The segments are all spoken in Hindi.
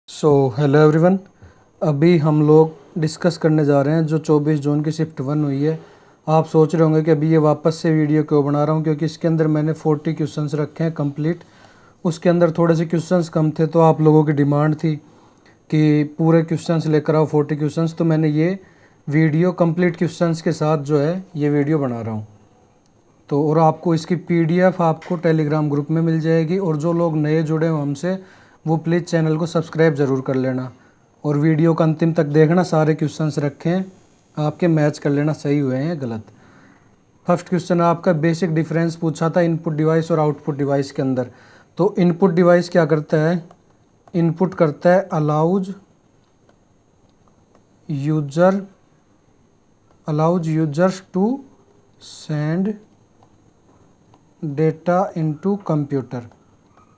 Hello everyone. अभी हम लोग डिस्कस करने जा रहे हैं जो 24 जून की शिफ्ट 1 हुई है। आप सोच रहे होंगे कि अभी ये वापस से वीडियो क्यों बना रहा हूँ, क्योंकि इसके अंदर मैंने 40 क्वेश्चंस रखे हैं कंप्लीट। उसके अंदर थोड़े से क्वेश्चंस कम थे, तो आप लोगों की डिमांड थी कि पूरे क्वेश्चंस लेकर आओ 40 क्वेश्चंस, तो मैंने ये वीडियो कंप्लीट क्वेश्चंस के साथ जो है ये वीडियो बना रहा हूँ। तो और आपको इसकी PDF आपको टेलीग्राम ग्रुप में मिल जाएगी। और जो लोग नए जुड़े हो हमसे, वो प्लीज़ चैनल को सब्सक्राइब ज़रूर कर लेना और वीडियो का अंतिम तक देखना। सारे क्वेश्चंस रखे हैं, आपके मैच कर लेना सही हुए हैं या गलत। फर्स्ट क्वेश्चन आपका बेसिक डिफरेंस पूछा था इनपुट डिवाइस और आउटपुट डिवाइस के अंदर। तो इनपुट डिवाइस क्या करता है? इनपुट करता है allows users to send data into computer.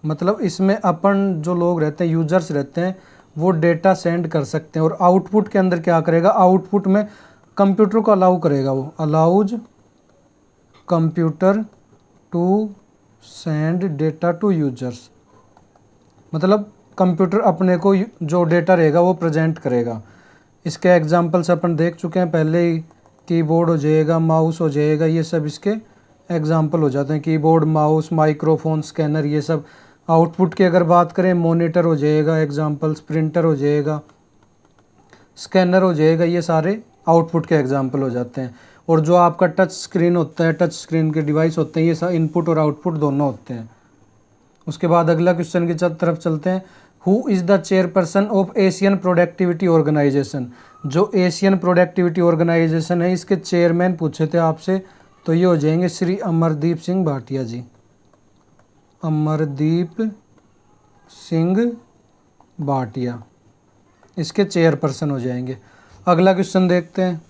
मतलब इसमें अपन जो लोग रहते हैं, यूजर्स रहते हैं, वो डेटा सेंड कर सकते हैं। और आउटपुट के अंदर क्या करेगा? आउटपुट में कंप्यूटर को अलाउ करेगा, वो allows computer to send data to users. मतलब कंप्यूटर अपने को जो डेटा रहेगा वो प्रेजेंट करेगा। इसके एग्जांपल्स अपन देख चुके हैं पहले ही। कीबोर्ड हो जाएगा, माउस हो जाएगा, ये सब इसके एग्जांपल हो जाते हैं। कीबोर्ड, माउस, माइक्रोफोन, स्कैनर, ये सब। आउटपुट की अगर बात करें, मॉनिटर हो जाएगा एग्जांपल्स, प्रिंटर हो जाएगा, स्कैनर हो जाएगा, ये सारे आउटपुट के एग्जांपल हो जाते हैं। और जो आपका टच स्क्रीन होता है, टच स्क्रीन के डिवाइस होते हैं, ये सब इनपुट और आउटपुट दोनों होते हैं। उसके बाद अगला क्वेश्चन की तरफ चलते हैं। Who is the chairperson of Asian Productivity Organization? जो एशियन प्रोडक्टिविटी ऑर्गेनाइजेशन है, इसके चेयरमैन पूछे थे आपसे, तो ये हो जाएंगे श्री अमरदीप सिंह भाटिया जी। अमरदीप सिंह भाटिया इसके चेयरपर्सन हो जाएंगे। अगला क्वेश्चन देखते हैं।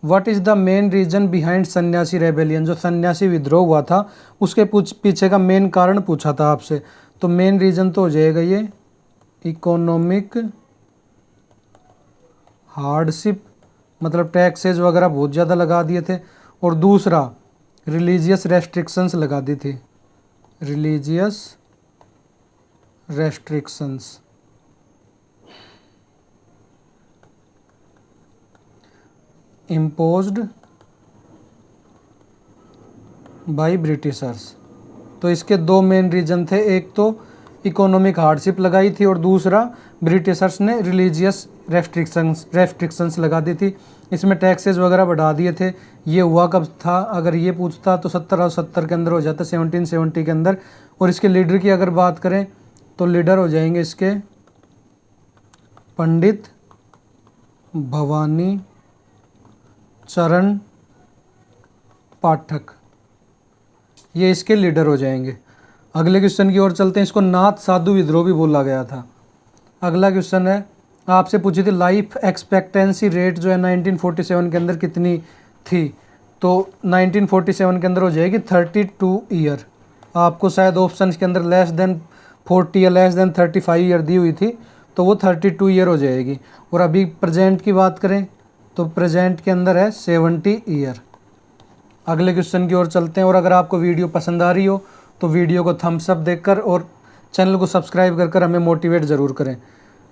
What is the main reason behind Sanyasi rebellion? जो सन्यासी विद्रोह हुआ था, उसके पीछे का मेन कारण पूछा था आपसे। तो मेन रीजन तो हो जाएगा ये इकोनॉमिक हार्डशिप, मतलब टैक्सेज वगैरह बहुत ज़्यादा लगा दिए थे। और दूसरा रिलीजियस रेस्ट्रिक्शंस लगा दी थी, religious restrictions imposed by Britishers. तो इसके दो मेन रीजन थे, एक तो इकोनॉमिक हार्डशिप लगाई थी और दूसरा ब्रिटिशर्स ने रिलीजियस रेस्ट्रिक्शंस लगा दी थी। इसमें टैक्सेस वगैरह बढ़ा दिए थे। ये हुआ कब था? अगर ये पूछता तो 1770 के अंदर हो जाता, 1770 के अंदर। और इसके लीडर की अगर बात करें तो लीडर हो जाएंगे इसके पंडित भवानी चरण पाठक, ये इसके लीडर हो जाएंगे। अगले क्वेश्चन की ओर चलते हैं। इसको नाथ साधु विद्रोह भी बोला गया था। अगला क्वेश्चन है, आपसे पूछी थी लाइफ एक्सपेक्टेंसी रेट जो है 1947 के अंदर कितनी थी? तो 1947 के अंदर हो जाएगी 32 ईयर। आपको शायद ऑप्शन के अंदर लेस देन 40 या लेस देन 35 ईयर दी हुई थी, तो वो 32 ईयर हो जाएगी। और अभी प्रेजेंट की बात करें तो प्रेजेंट के अंदर है 70 ईयर। अगले क्वेश्चन की ओर चलते हैं। और अगर आपको वीडियो पसंद आ रही हो तो वीडियो को थम्स अप देकर और चैनल को सब्सक्राइब कर हमें मोटिवेट ज़रूर करें।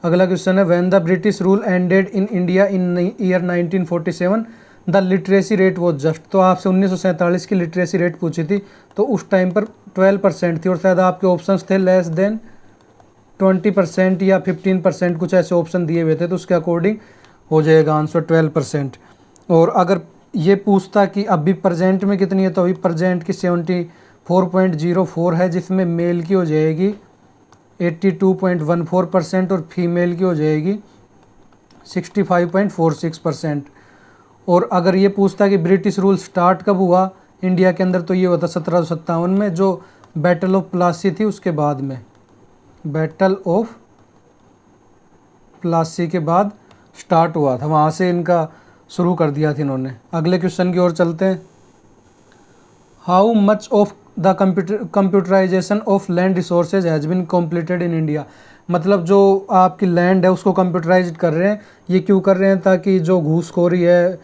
अगला क्वेश्चन है, when the British rule ended in India in year 1947 the literacy rate was just? तो आपसे 1947 की लिटरेसी रेट पूछी थी, तो उस टाइम पर 12% थी। और शायद आपके ऑप्शंस थे लेस देन 20% या 15%, कुछ ऐसे ऑप्शन दिए हुए थे। तो उसके अकॉर्डिंग हो जाएगा आंसर 12%। और अगर ये पूछता कि अभी प्रेजेंट में कितनी है, तो अभी प्रेजेंट की 74.04 है, जिसमें मेल की हो जाएगी 82.14% और फीमेल की हो जाएगी 65.46%। और अगर ये पूछता कि ब्रिटिश रूल स्टार्ट कब हुआ इंडिया के अंदर, तो ये होता 1757 में, जो बैटल ऑफ प्लासी थी उसके बाद में। बैटल ऑफ प्लासी के बाद स्टार्ट हुआ था, वहाँ से इनका शुरू कर दिया था इन्होंने। अगले क्वेश्चन की ओर चलते हैं। How much of the computerisation of land resources has been completed in India? मतलब जो आपकी लैंड है उसको कंप्यूटराइज कर रहे हैं। ये क्यों कर रहे हैं? ताकि जो घूसखोरी है,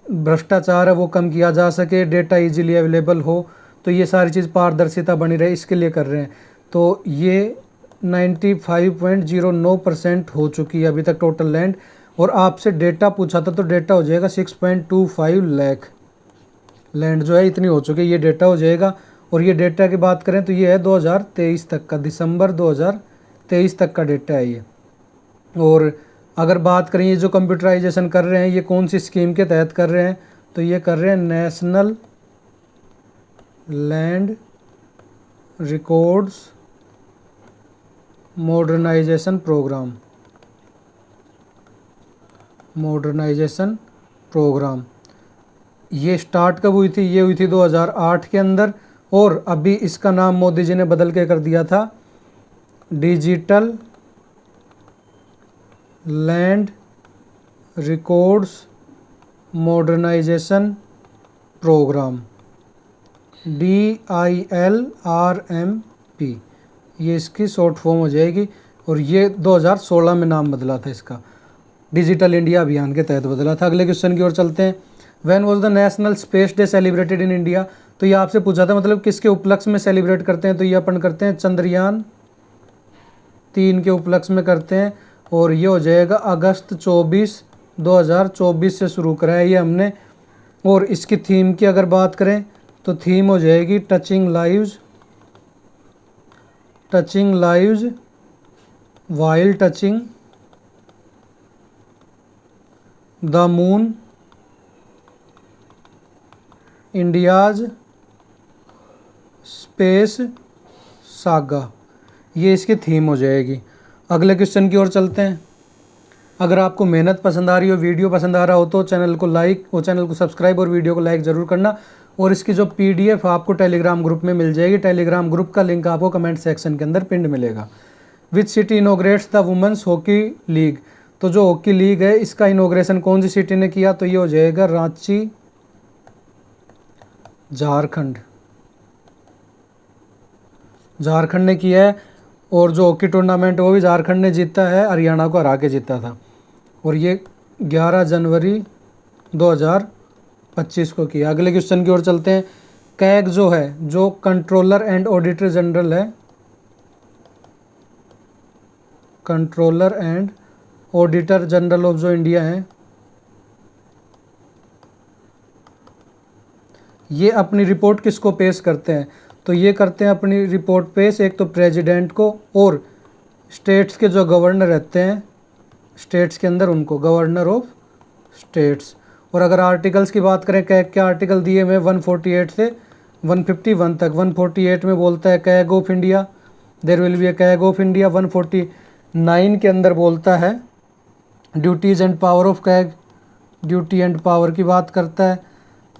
भ्रष्टाचार है, वो कम किया जा सके, डेटा इजीली अवेलेबल हो, तो ये सारी चीज़ पारदर्शिता बनी रहे, इसके लिए कर रहे हैं। तो ये 95.09% हो चुकी है अभी तक टोटल लैंड। और आपसे डेटा पूछा था तो डेटा हो जाएगा 6.25 लाख लैंड जो है इतनी हो चुकी है, ये डेटा हो जाएगा। और ये डेटा की बात करें तो ये है 2023 तक का, दिसंबर 2023 तक का डेटा है ये। और अगर बात करें ये जो कंप्यूटराइजेशन कर रहे हैं ये कौन सी स्कीम के तहत कर रहे हैं, तो ये कर रहे हैं national land records modernisation programme. ये स्टार्ट कब हुई थी, ये हुई थी 2008 के अंदर। और अभी इसका नाम मोदी जी ने बदल के कर दिया था digital land records modernisation programme, DILRMP, ये इसकी शॉर्ट फॉर्म हो जाएगी। और ये 2016 में नाम बदला था इसका, डिजिटल इंडिया अभियान के तहत बदला था। अगले क्वेश्चन की ओर चलते हैं। When was the national space day celebrated in India, तो ये आपसे पूछा था मतलब किसके उपलक्ष्य में सेलिब्रेट करते हैं, तो ये अपन करते हैं चंद्रयान 3 के उपलक्ष्य में करते हैं। और ये हो जाएगा अगस्त 2024 से शुरू करा है ये हमने। और इसकी थीम की अगर बात करें तो थीम हो जाएगी touching lives while touching the moon, India's space saga, ये इसकी थीम हो जाएगी। अगले क्वेश्चन की ओर चलते हैं। अगर आपको मेहनत पसंद आ रही हो, वीडियो पसंद आ रहा हो तो चैनल को सब्सक्राइब और वीडियो को लाइक ज़रूर करना। और इसकी जो PDF आपको टेलीग्राम ग्रुप में मिल जाएगी, टेलीग्राम ग्रुप का लिंक आपको कमेंट सेक्शन के अंदर पिंड मिलेगा। Which city इनोग्रेट्स the women's hockey league, तो जो हॉकी लीग है इसका इनोग्रेशन कौन सी सिटी ने किया, तो ये हो जाएगा रांची झारखंड ने किया है। और जो हॉकी टूर्नामेंट वो भी झारखंड ने जीता है, हरियाणा को हरा के जीता था। और ये 11 जनवरी 2025 को किया। अगले क्वेश्चन की ओर चलते हैं। कैग जो है, जो कंट्रोलर एंड ऑडिटर जनरल है, controller and auditor general of जो इंडिया है, ये अपनी रिपोर्ट किसको पेश करते हैं, तो ये करते हैं अपनी रिपोर्ट पेश एक तो प्रेसिडेंट को, और स्टेट्स के जो गवर्नर रहते हैं स्टेट्स के अंदर उनको, गवर्नर ऑफ स्टेट्स। और अगर आर्टिकल्स की बात करें, कैग के आर्टिकल दिए हुए 148 से 151 तक। 148 में बोलता है CAG of India, there will be a CAG of India. 149 के अंदर बोलता है duties and power of CAG, duty and power की बात करता है।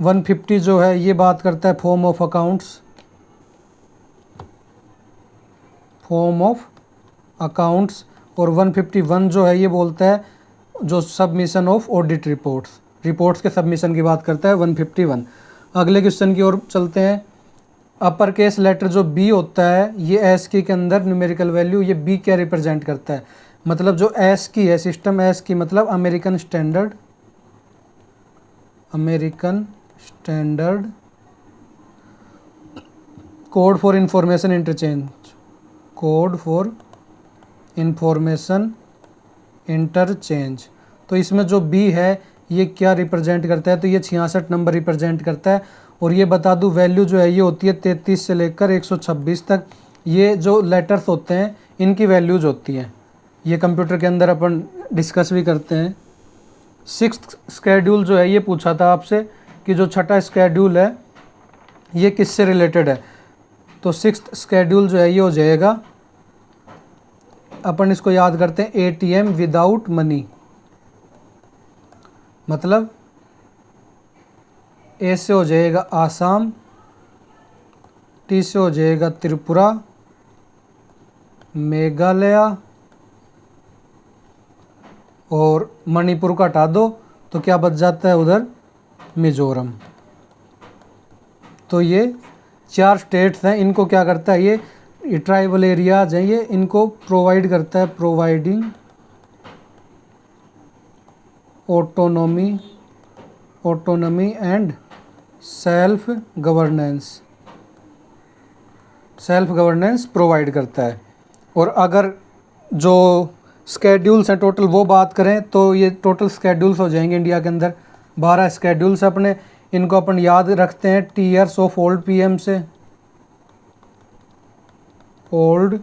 150 जो है ये बात करता है फॉर्म ऑफ अकाउंट्स। और 151 जो है ये बोलता है जो सबमिशन ऑफ ऑडिट रिपोर्ट्स के सबमिशन की बात करता है 151। अगले क्वेश्चन की ओर चलते हैं। अपर केस लेटर जो बी होता है ये एस की के अंदर न्यूमेरिकल वैल्यू, ये बी क्या रिप्रेजेंट करता है, मतलब जो एस की है, सिस्टम एस की मतलब American standard code for information interchange. तो इसमें जो बी है ये क्या रिप्रेजेंट करता है, तो ये 66 नंबर रिप्रेजेंट करता है। और ये बता दूं वैल्यू जो है ये होती है 33 से लेकर 126 तक। ये जो लेटर्स होते हैं इनकी वैल्यूज होती हैं, ये कंप्यूटर के अंदर अपन डिस्कस भी करते हैं। 6th स्केड्यूल जो है ये पूछा था आपसे कि जो 6ठा स्केड्यूल है ये किससे रिलेटेड है, तो 6th स्केड्यूल जो है ये हो जाएगा, अपन इसको याद करते हैं ATM विदाउट मनी, मतलब ए से हो जाएगा आसाम, टी से हो जाएगा त्रिपुरा, मेघालय और मणिपुर का हटा दो तो क्या बच जाता है उधर मिजोरम। तो ये 4 स्टेट्स हैं, इनको क्या करता है ये ट्राइबल एरियाज हैं, ये इनको प्रोवाइड करता है, providing autonomy and self governance provide करता है। और अगर जो स्केड्यूल्स हैं टोटल वो बात करें तो ये टोटल स्केड्यूल्स हो जाएंगे इंडिया के अंदर 12 स्केड्यूल्स अपने, इनको अपन याद रखते हैं टीयर्स ऑफ ओल्ड पीएम से, ओल्ड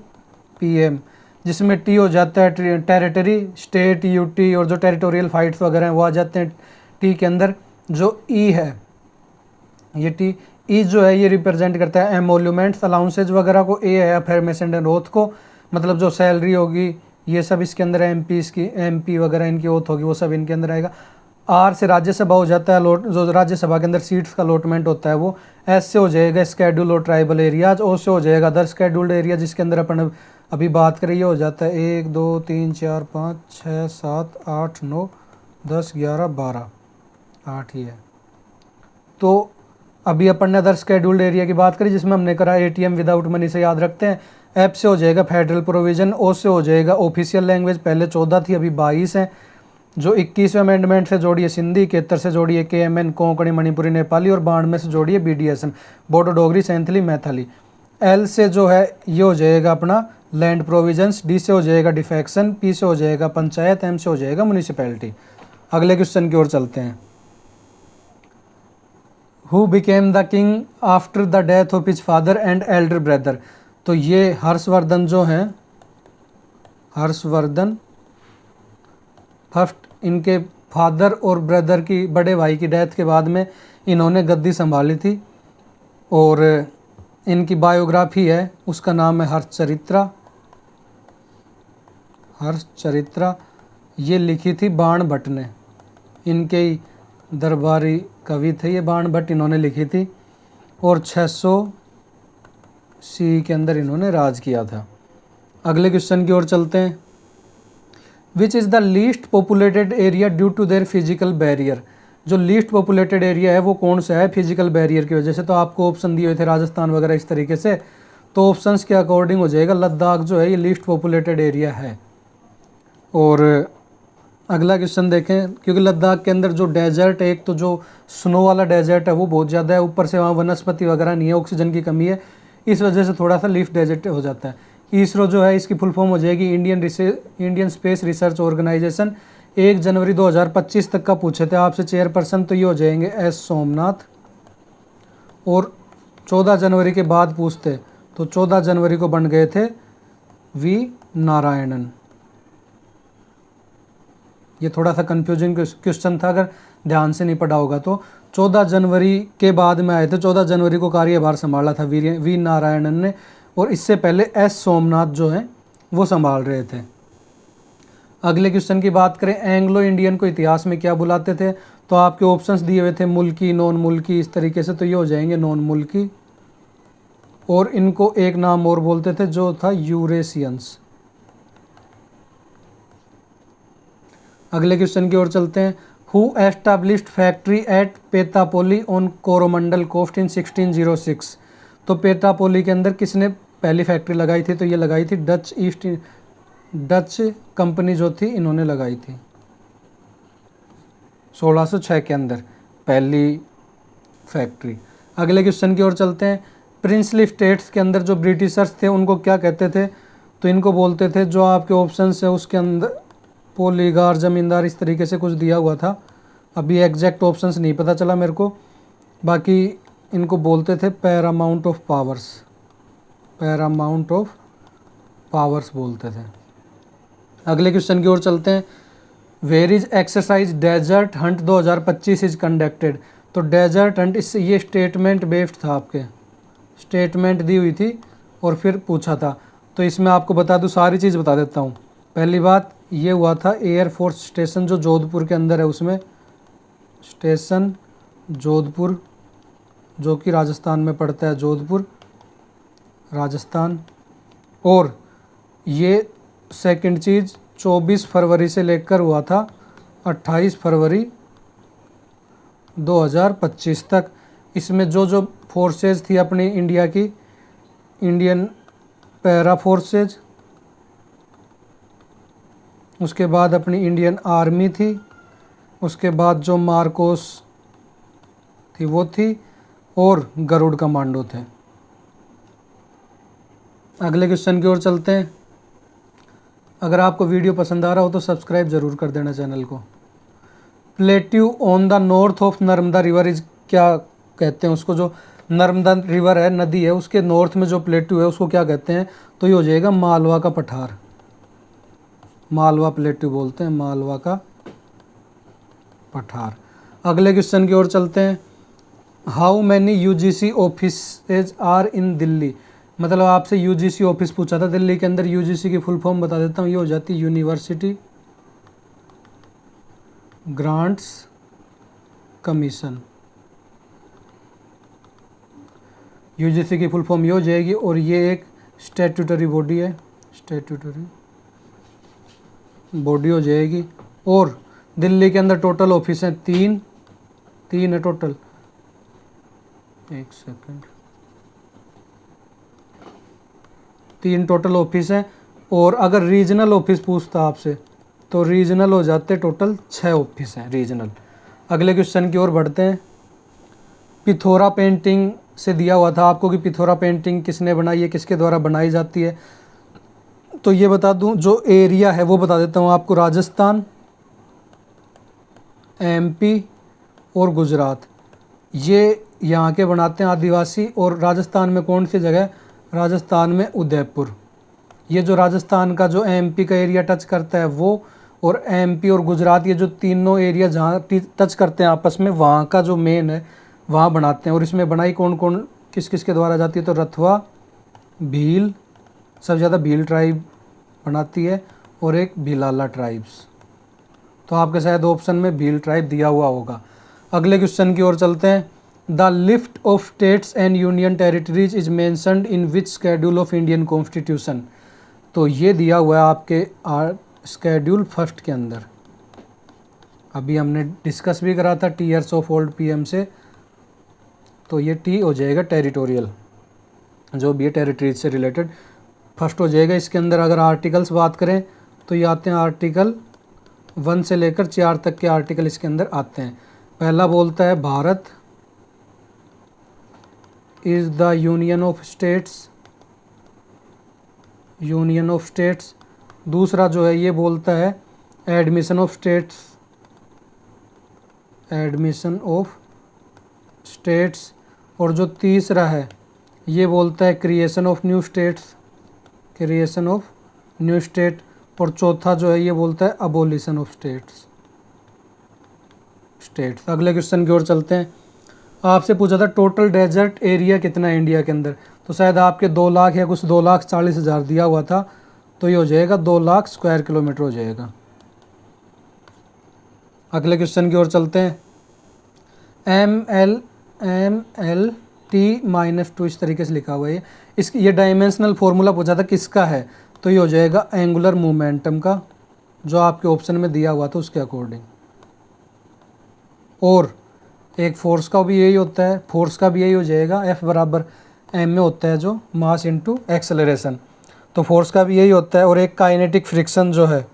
पीएम, जिसमें टी हो जाता है टेरिटरी, स्टेट, यूटी और जो टेरिटोरियल फाइट्स वगैरह हैं वो आ जाते हैं टी के अंदर। जो ई है ये टी ई जो है ये रिप्रेजेंट करता है एमोल्यूमेंट्स अलाउंसेज वगैरह को, ए है अफर्मेशन एंड ओथ को, मतलब जो सैलरी होगी ये सब इसके अंदर है, एमपी वगैरह इनकी ओथ होगी वो सब इनके अंदर आएगा। आर से राज्यसभा हो जाता है लोट, जो राज्यसभा के अंदर सीट्स का अलॉटमेंट होता है वो। एस से हो जाएगा स्केड्यूल और ट्राइबल एरियाज। ओ से हो जाएगा अदर स्केड्यूल्ड एरिया जिसके अंदर अपन अभी बात करें ये हो जाता है 1 2 3 4 5 6 7 8 9 10 11 12 8 ही है। तो अभी अपन ने अदर स्केड्यूल्ड एरिया की बात करी जिसमें हमने करा एटीएम विदाउट मनी से याद रखते हैं। एफ से हो जाएगा फेडरल प्रोविजन। ओ से हो जाएगा ऑफिशियल लैंग्वेज, पहले 14 थी अभी 22 हैं। जो 21वें अमेंडमेंट से जोड़ी है सिंधी, 71 से जोड़ी है केएमएन कोंकणी मणिपुरी नेपाली और 92 से जोड़ी है बीडीएसएन बोडो डोगरी सैंथली मैथिली। एल से जो है ये हो जाएगा अपना लैंड प्रोविजंस। डी से हो जाएगा डिफेक्शन। पी से हो जाएगा पंचायत। एम से हो जाएगा म्यूनिसिपैलिटी। अगले क्वेश्चन की ओर चलते हैं। Who became the king after the death of his father and Elder brother. तो ये हर्षवर्धन जो हैं, हर्षवर्धन फर्स्ट, इनके फादर और ब्रदर की, बड़े भाई की डेथ के बाद में इन्होंने गद्दी संभाली थी और इनकी बायोग्राफी है उसका नाम है हर्षचरित्रा। हर्षचरित्रा ये लिखी थी बाण भट्ट ने, इनके ही दरबारी कवि थे ये बाण भट्ट, इन्होंने लिखी थी और 600 सी के अंदर इन्होंने राज किया था। अगले क्वेश्चन की ओर चलते हैं। Which is the least populated area due to their physical barrier. जो लीस्ट पॉपुलेटेड एरिया है वो कौन सा है फिजिकल बैरियर की वजह से। तो आपको ऑप्शन दिए हुए थे राजस्थान वगैरह इस तरीके से, तो ऑप्शंस के अकॉर्डिंग हो जाएगा लद्दाख जो है ये लीस्ट पॉपुलेटेड एरिया है। और अगला क्वेश्चन देखें, क्योंकि लद्दाख के अंदर जो डेजर्ट, एक तो जो स्नो वाला डेजर्ट है वो बहुत ज़्यादा है, ऊपर से वहाँ वनस्पति वगैरह नहीं है, ऑक्सीजन की कमी है, इस वजह से थोड़ा सा लीफ डेजर्ट हो जाता है। इसरो जो है इसकी फुल फॉर्म हो जाएगी इंडियन स्पेस रिसर्च ऑर्गेनाइजेशन। 1 जनवरी 2025 तक का पूछे थे आपसे चेयरपर्सन, तो ये हो जाएंगे एस सोमनाथ। और 14 जनवरी के बाद पूछते तो 14 जनवरी को बन गए थे वी नारायणन। ये थोड़ा सा कंफ्यूजिंग क्वेश्चन था अगर ध्यान से नहीं पढ़ा होगा तो। 14 जनवरी के बाद में आए थे, 14 जनवरी को कार्यभार संभाला था वी नारायणन ने, और इससे पहले एस सोमनाथ जो हैं वो संभाल रहे थे। अगले क्वेश्चन की बात करें, एंग्लो इंडियन को इतिहास में क्या बुलाते थे। तो आपके ऑप्शंस दिए हुए थे मुल्की, नॉन मुल्की, इस तरीके से, तो ये हो जाएंगे नॉन मुल्की। और इनको एक नाम और बोलते थे जो था यूरेशियंस। अगले क्वेश्चन की ओर चलते हैं। Who established factory at Petapoli on Coromandel coast in 1606। तो पेतापोली के अंदर किसने पहली फैक्ट्री लगाई थी। तो ये लगाई थी डच कंपनी जो थी इन्होंने लगाई थी 1606 के अंदर पहली फैक्ट्री। अगले क्वेश्चन की ओर चलते हैं। प्रिंसली स्टेट्स के अंदर जो ब्रिटिशर्स थे उनको क्या कहते थे। तो इनको बोलते थे, जो आपके ऑप्शन है उसके अंदर पोलीगार, जमींदार, इस तरीके से कुछ दिया हुआ था, अभी एग्जैक्ट ऑप्शंस नहीं पता चला मेरे को। बाकी इनको बोलते थे paramount of powers, paramount of powers बोलते थे। अगले क्वेश्चन की ओर चलते हैं। Where is exercise desert hunt 2025 is conducted. तो डेजर्ट हंट, इससे ये स्टेटमेंट बेस्ड था, आपके स्टेटमेंट दी हुई थी और फिर पूछा था। तो इसमें आपको बता दूं, सारी चीज़ बता देता हूँ। पहली बात ये हुआ था एयरफोर्स स्टेशन जो जोधपुर के अंदर है, उसमें स्टेशन जोधपुर जो कि राजस्थान में पड़ता है, जोधपुर राजस्थान। और ये सेकंड चीज़ 24 फरवरी से लेकर हुआ था 28 फरवरी 2025 तक। इसमें जो जो फोर्सेज थी अपनी इंडिया की, इंडियन पैरा फोर्सेज, उसके बाद अपनी इंडियन आर्मी थी, उसके बाद जो मार्कोस थी वो थी, और गरुड़ कमांडो थे। अगले क्वेश्चन की ओर चलते हैं। अगर आपको वीडियो पसंद आ रहा हो तो सब्सक्राइब ज़रूर कर देना चैनल को। Plateau on the north of Narmada river is, क्या कहते हैं उसको, जो नर्मदा रिवर है, नदी है, उसके नॉर्थ में जो प्लेट्यू है उसको क्या कहते हैं, तो ये हो जाएगा मालवा का पठार। मालवा प्लेट्यू बोलते हैं, मालवा का पठार। अगले क्वेश्चन की ओर चलते हैं। How many UGC offices are in Delhi, मतलब आपसे यूजीसी ऑफिस पूछा था दिल्ली के अंदर। यूजीसी की फुल फॉर्म बता देता हूँ, ये हो जाती है यूनिवर्सिटी ग्रांट्स कमीशन। यूजीसी की फुल फॉर्म ये हो जाएगी, और ये एक स्टैट्यूटरी बॉडी है, स्टैट्यूटरी बॉडी हो जाएगी। और दिल्ली के अंदर टोटल ऑफिस हैं तीन है टोटल। एक सेकंड, 3 टोटल ऑफिस हैं। और अगर रीजनल ऑफिस पूछता आपसे तो रीजनल हो जाते टोटल 6 ऑफिस हैं रीजनल। अगले क्वेश्चन की ओर बढ़ते हैं। पिथोरा पेंटिंग से दिया हुआ था आपको कि पिथोरा पेंटिंग किसने बनाई है, किसके द्वारा बनाई जाती है, तो ये बता दूं, जो एरिया है वो बता देता हूँ आपको। राजस्थान, एमपी और गुजरात, ये यहाँ के बनाते हैं आदिवासी। और राजस्थान में कौन सी जगह, राजस्थान में उदयपुर। ये जो राजस्थान का जो एमपी का एरिया टच करता है वो, और एमपी और गुजरात, ये जो तीनों एरिया जहाँ टच करते हैं आपस में, वहाँ का जो मेन है वहाँ बनाते हैं। और इसमें बनाई कौन कौन किस किस के द्वारा जाती है, तो रथवा, भील, सबसे ज़्यादा भील ट्राइब बनाती है, और एक भीलाला ट्राइब्स। तो आपके शायद ऑप्शन में भील ट्राइब दिया हुआ होगा। अगले क्वेश्चन की ओर चलते हैं। The list of states and union territories is mentioned in which schedule of Indian constitution, तो ये दिया हुआ है आपके शेड्यूल 1 के अंदर। अभी हमने डिस्कस भी करा था टीयर्स ऑफ ओल्ड पीएम से, तो ये टी हो जाएगा टेरिटोरियल, जो भी है टेरिटरीज से रिलेटेड, फर्स्ट हो जाएगा। इसके अंदर अगर आर्टिकल्स बात करें तो ये आते हैं आर्टिकल 1 से लेकर 4 तक के आर्टिकल इसके अंदर आते हैं। पहला बोलता है Bharat is the union of states, union of states. दूसरा जो है ये बोलता है admission of states, admission of states. और जो तीसरा है ये बोलता है creation of new states, creation of new state. और चौथा जो है ये बोलता है अबोलिशन ऑफ स्टेट्स। अगले क्वेश्चन की ओर चलते हैं। आपसे पूछा था टोटल डेजर्ट एरिया कितना है इंडिया के अंदर, तो शायद आपके 2 लाख या कुछ 2,40,000 दिया हुआ था, तो ये हो जाएगा 2 लाख स्क्वायर किलोमीटर हो जाएगा। अगले क्वेश्चन की ओर चलते हैं। ML/T-2 इस तरीके से लिखा हुआ है। इसकी ये डायमेंशनल फॉर्मूला पूछा था किसका है, तो ये हो जाएगा एंगुलर मोमेंटम का, जो आपके ऑप्शन में दिया हुआ था उसके अकॉर्डिंग। और एक फोर्स का भी यही होता है, फोर्स का भी यही हो जाएगा, F बराबर m में होता है जो मास इनटू एक्सेलरेशन, तो फोर्स का भी यही होता है। और एक काइनेटिक फ्रिक्शन जो है,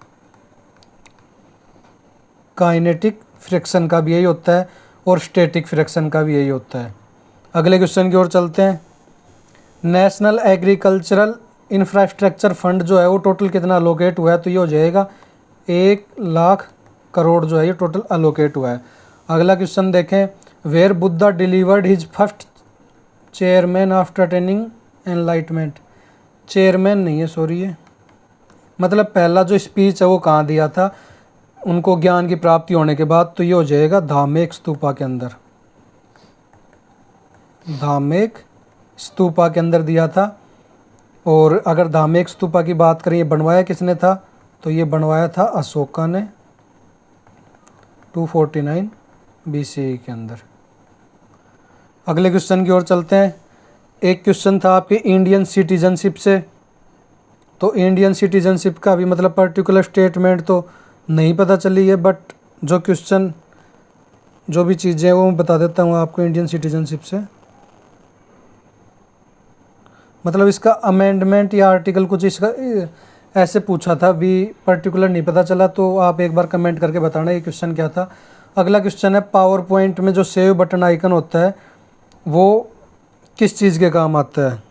काइनेटिक फ्रिक्शन का भी यही होता है, और स्टैटिक फ्रिक्शन का भी यही होता है। अगले क्वेश्चन की ओर चलते हैं। नेशनल एग्रीकल्चरल इंफ्रास्ट्रक्चर फंड जो है वो टोटल कितना अलोकेट हुआ है, तो ये हो जाएगा 1 लाख करोड़ जो है ये टोटल अलोकेट हुआ है। अगला क्वेश्चन देखें। Where Buddha delivered his first chairman after attaining enlightenment, chairman नहीं है सॉरी, ये मतलब पहला जो स्पीच है वो कहाँ दिया था उनको ज्ञान की प्राप्ति होने के बाद, तो ये हो जाएगा धामेक स्तूपा के अंदर, धामेक स्तूपा के अंदर दिया था। और अगर धामेक स्तूपा की बात करें ये बनवाया किसने था, तो ये बनवाया था अशोका ने 249 BCE के अंदर। अगले क्वेश्चन की ओर चलते हैं। एक क्वेश्चन था आपके इंडियन सिटीजनशिप से, तो इंडियन सिटीजनशिप का भी मतलब पर्टिकुलर स्टेटमेंट तो नहीं पता चली है, बट जो क्वेश्चन जो भी चीज़ें हैं वो मैं बता देता हूँ आपको इंडियन सिटीजनशिप से। मतलब इसका अमेंडमेंट या आर्टिकल कुछ इसका ऐसे पूछा था, भी पर्टिकुलर नहीं पता चला, तो आप एक बार कमेंट करके बताना ये क्वेश्चन क्या था। अगला क्वेश्चन है पावर पॉइंट में जो सेव बटन आइकन होता है वो किस चीज़ के काम आता है,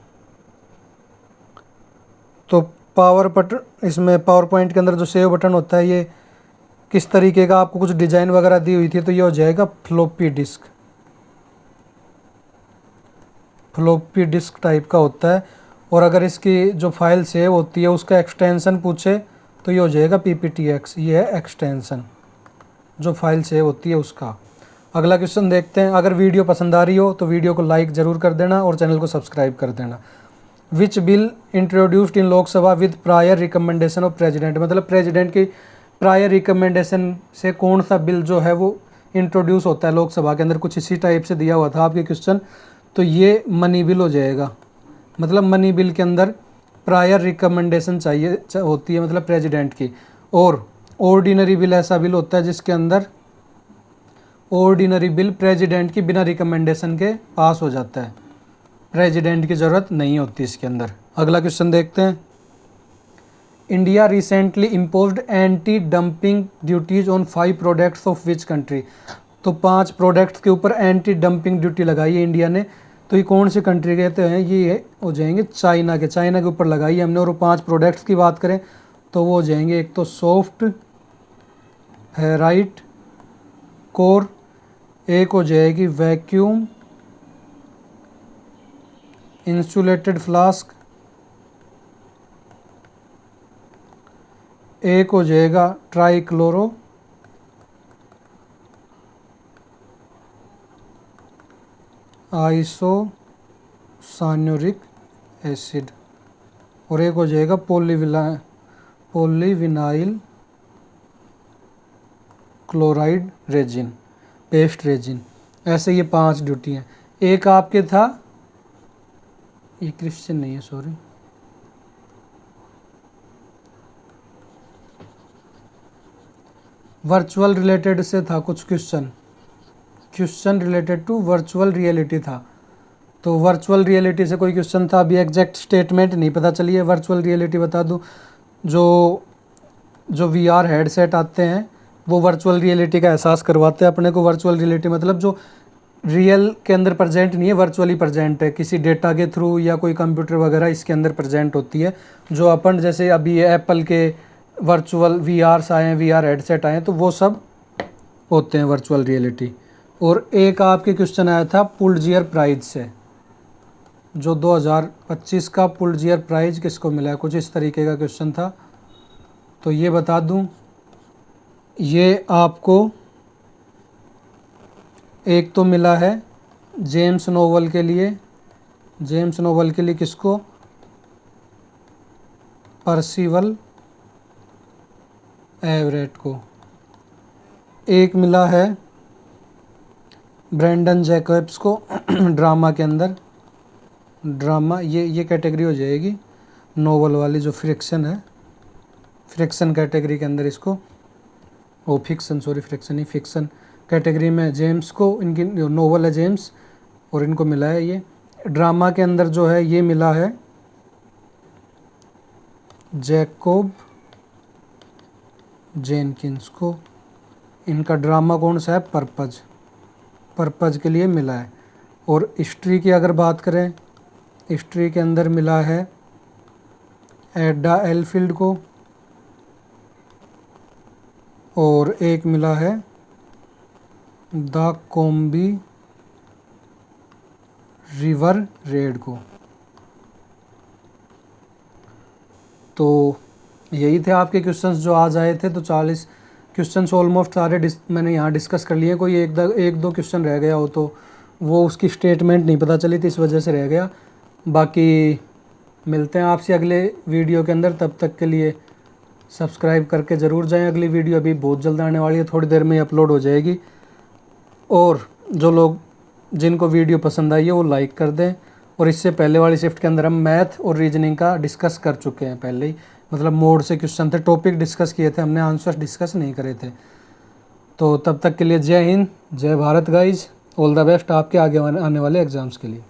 तो पावर बटन, इसमें पावर पॉइंट के अंदर जो सेव बटन होता है ये किस तरीके का, आपको कुछ डिजाइन वगैरह दी हुई थी तो ये हो जाएगा floppy disk. Floppy disk type का होता है। और अगर इसकी जो फाइल सेव होती है उसका एक्सटेंशन पूछे तो ये हो जाएगा PPTX। ये है एक्सटेंशन जो फाइल सेव होती है उसका। अगला क्वेश्चन देखते हैं। अगर वीडियो पसंद आ रही हो तो वीडियो को लाइक ज़रूर कर देना और चैनल को सब्सक्राइब कर देना। Which bill introduced in Lok Sabha with prior recommendation of president, मतलब प्रेसिडेंट की प्रायर रिकमेंडेशन से कौन सा बिल जो है वो इंट्रोड्यूस होता है लोकसभा के अंदर। कुछ इसी टाइप से दिया हुआ था आपके क्वेश्चन। तो ये मनी बिल हो जाएगा, मतलब मनी बिल के अंदर प्रायर रिकमेंडेशन चाहिए होती है, मतलब प्रेसिडेंट की। और ऑर्डिनरी बिल ऐसा बिल होता है जिसके अंदर ऑर्डिनरी बिल प्रेसिडेंट की बिना रिकमेंडेशन के पास हो जाता है, प्रेसिडेंट की ज़रूरत नहीं होती इसके अंदर। अगला क्वेश्चन देखते हैं। India recently imposed anti dumping duties on 5 products of which country. तो 5 प्रोडक्ट्स के ऊपर एंटी डंपिंग ड्यूटी लगाई है इंडिया ने। तो ये कौन सी कंट्री कहते हैं, ये हो जाएंगे चाइना के। चाइना के ऊपर लगाई है हमने। और 5 प्रोडक्ट्स की बात करें तो वो हो जाएंगे, एक तो सॉफ्ट फेराइट कोर, एक हो जाएगी वैक्यूम इंसुलेटेड फ्लास्क, एक हो जाएगा ट्राइक्लोरो आइसोसान्यूरिक एसिड, और एक हो जाएगा polyvinyl chloride resin, paste resin. ऐसे ये 5 ड्यूटी हैं। एक आपके था, ये क्रिश्चियन नहीं है, सॉरी, वर्चुअल रिलेटेड से था कुछ question related to virtual reality था। तो वर्चुअल रियलिटी से कोई क्वेश्चन था, अभी एग्जैक्ट स्टेटमेंट नहीं पता चली है। वर्चुअल रियलिटी बता दूं, जो VR हेडसेट आते हैं वो वर्चुअल रियलिटी का एहसास करवाते हैं अपने को। वर्चुअल रियलिटी मतलब जो रियल के अंदर प्रेजेंट नहीं है, वर्चुअली प्रेजेंट है, किसी डेटा के थ्रू या कोई कंप्यूटर वगैरह इसके अंदर प्रेजेंट होती है। जो अपन जैसे अभी एप्पल के वर्चुअल VRs आए हैं, VR हेडसेट आए हैं, तो वो सब होते हैं वर्चुअल रियलिटी। और एक आपके क्वेश्चन आया था पुलिट्जर प्राइज से, जो 2025 का पुलिट्जर प्राइज किसको मिला है, कुछ इस तरीके का क्वेश्चन था। तो ये बता दूं, ये आपको एक तो मिला है जेम्स नोवेल के लिए, किसको, पर्सिवल एवरेट को। एक मिला है ब्रेंडन जैकब्स को ड्रामा के अंदर, ड्रामा ये कैटेगरी हो जाएगी नोवेल वाली, जो फ्रिक्शन है, फ्रिक्शन कैटेगरी के अंदर इसको, फिक्शन कैटेगरी में जेम्स को, इनकी नोवेल है जेम्स, और इनको मिला है ये। ड्रामा के अंदर जो है ये मिला है जैकोब जेनकिंस को। इनका ड्रामा कौन सा है, पर्पज के लिए मिला है। और हिस्ट्री की अगर बात करें, हिस्ट्री के अंदर मिला है एडा एलफील्ड को, और एक मिला है द कोम्बी रिवर रेड को। तो यही थे आपके क्वेश्चंस जो आज आए थे। तो 40 क्वेश्चंस ऑलमोस्ट सारे मैंने यहाँ डिस्कस कर लिए। कोई एक दो क्वेश्चन रह गया हो तो वो उसकी स्टेटमेंट नहीं पता चली थी, इस वजह से रह गया। बाकी मिलते हैं आपसे अगले वीडियो के अंदर, तब तक के लिए सब्सक्राइब करके ज़रूर जाएं। अगली वीडियो अभी बहुत जल्द आने वाली है, थोड़ी देर में अपलोड हो जाएगी। और जो लोग जिनको वीडियो पसंद आई है वो लाइक कर दें। और इससे पहले वाली शिफ्ट के अंदर हम मैथ और रीजनिंग का डिस्कस कर चुके हैं पहले ही, मतलब मोड से क्वेश्चन थे, टॉपिक डिस्कस किए थे हमने, आंसर्स डिस्कस नहीं करे थे। तो तब तक के लिए जय हिंद, जय Bharat guys, all the best आपके आगे आने वाले एग्ज़ाम्स के लिए।